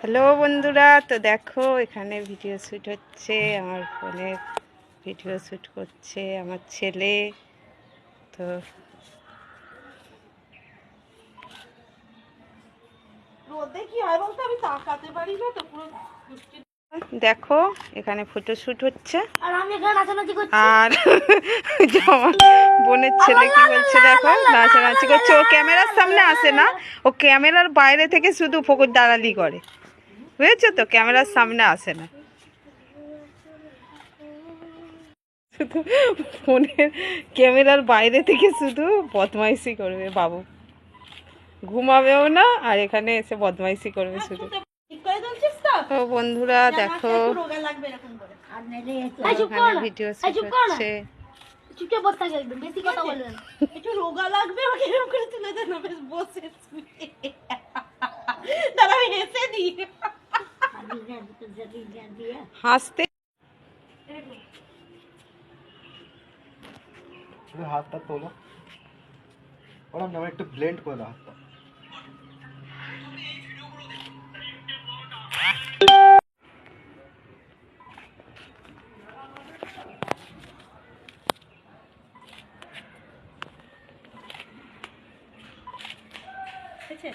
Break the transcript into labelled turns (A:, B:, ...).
A: Hello বন্ধুরা, তো দেখো এখানে ভিডিও শ্যুট হচ্ছে, আমার ফোনে ভিডিও শ্যুট করছে আমার ছেলে। তো দেখো এখানে ফটো শ্যুট হচ্ছে আর আমার বোনের ছেলে কি বলছে দেখো, নাচানাচি করছে। ও ক্যামেরার সামনে আসে না, ও ক্যামেরার বাইরে থেকে শুধু ফোকর দালালি করে, বুঝেছো তো? ক্যামেরার সামনে আসে না, শুধু ফোনের ক্যামেরার বাইরে থেকে শুধু বদমাইশি করবে। বাবু ঘুমাবেও না আর এখানে এসে বদমাইশি করবে শুধু। তো বন্ধুরা দেখো ভিডিও শুট হচ্ছে।
B: বেশি কথা বলবেন, একটু রোগা লাগবে, ওকে এরকম করে তুলে দেন না, বেশ বসে দাদা আমি হেসে দিই
A: হাসতে।
C: হাতটা তোলো, ওরকম না, একটু ব্লেন্ড করে দাও হাতটা।
B: ঠিক আছে